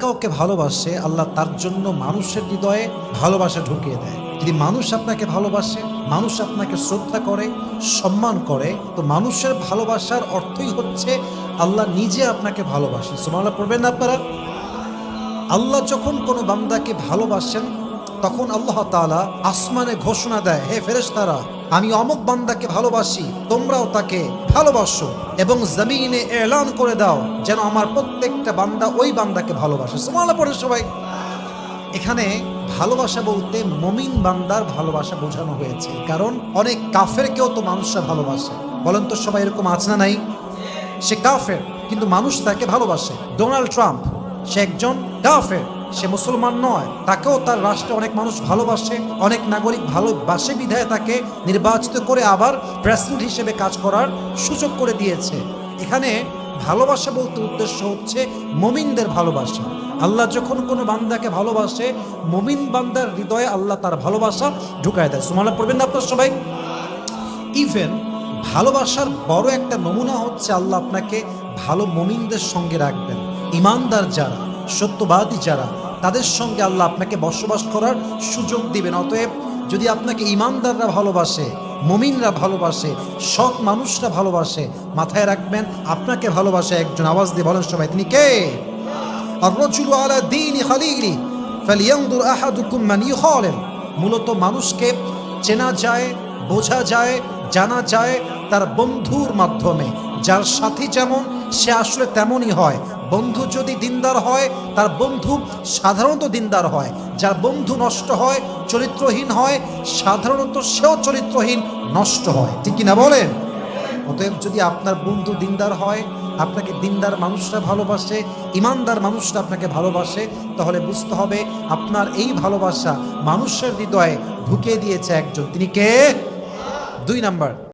কাউকে ভালোবাসে আল্লাহ তার জন্য মানুষের হৃদয়ে ভালোবাসা ঢুকিয়ে দেয়। যদি মানুষ আপনাকে ভালোবাসে, মানুষ আপনাকে শ্রদ্ধা করে, সম্মান করে, তো মানুষের ভালোবাসার অর্থই হচ্ছে আল্লাহ নিজে আপনাকে ভালোবাসেন। সুবহানাল্লাহ পড়বেন না আপনারা? আল্লাহ যখন কোনো বান্দাকে ভালোবাসেন তখন আল্লাহ তাআলা আসমানে ঘোষণা দেয়, হে ফেরেশতারা, আমি অমুক বান্দাকে ভালোবাসি, তোমরাও তাকে ভালোবাসো, এবং জমিনে এলান করে দাও যেন আমার প্রত্যেকটা বান্দা ওই বান্দাকে ভালোবাসে। সুবহানাল্লাহ পড়ে সবাই। এখানে ভালোবাসা বলতে মুমিন বান্দার ভালোবাসা বোঝানো হয়েছে, কারণ অনেক কাফেরকেও তো মানুষরা ভালোবাসে। বলেন তো সবাই, এরকম আছে না নাই? সে কাফের কিন্তু মানুষ তাকে ভালোবাসে। ডোনাল্ড ট্রাম্প, সে একজন কাফের, সে মুসলমান নয়, তাকেও তার রাষ্ট্রে অনেক মানুষ ভালোবাসে, অনেক নাগরিক ভালোবাসে বিধায় তাকে নির্বাচিত করে আবার প্রেসিডেন্ট হিসেবে কাজ করার সুযোগ করে দিয়েছে। এখানে ভালোবাসা বলতে উদ্দেশ্য হচ্ছে মুমিনদের ভালোবাসা। আল্লাহ যখন কোনো বান্দাকে ভালোবাসে, মুমিন বান্দার হৃদয়ে আল্লাহ তার ভালোবাসা ঢুকায় দেয়। সুবহানাল্লাহ পড়বেন না আপনারা সবাই? ইভেন ভালোবাসার বড় একটা নমুনা হচ্ছে আল্লাহ আপনাকে ভালো মুমিনদের সঙ্গে রাখবেন। ইমানদার যারা, সত্যবাদী যারা, তাদের সঙ্গে আল্লাহ আপনাকে বসবাস করার সুযোগ দিবেন। অতএব যদি আপনাকে ইমানদাররা ভালোবাসে, মুমিনরা ভালোবাসে, সৎ মানুষরা ভালোবাসে, মাথায় রাখবেন আপনাকে ভালোবাসে একজন। আওয়াজ দিয়ে বলেন সবাই, তিনি কে? আর-রাজুলু আলা দীনি খালিলি ফালিয়ানজুর আহাদুকুম মান ইউখালিল। মূলত মানুষকে চেনা যায়, বোঝা যায়, জানা যায় তার বন্ধুর মাধ্যমে। যার সাথী যেমন, সে আসলে তেমনই হয়। বন্ধু যদি দিনদার হয়, তার বন্ধু সাধারণত দিনদার হয়। যার বন্ধু নষ্ট হয়, চরিত্রহীন হয়, সাধারণত সেও চরিত্রহীন, নষ্ট হয়। ঠিক কিনা বলেন? অতএব যদি আপনার বন্ধু দিনদার হয়, আপনাকে দিনদার মানুষরা ভালোবাসে, ইমানদার মানুষরা আপনাকে ভালোবাসে, তাহলে বুঝতে হবে আপনার এই ভালোবাসা মানুষের হৃদয়ে ঢুকিয়ে দিয়েছে একজন। তিনি কে? 2 নাম্বার,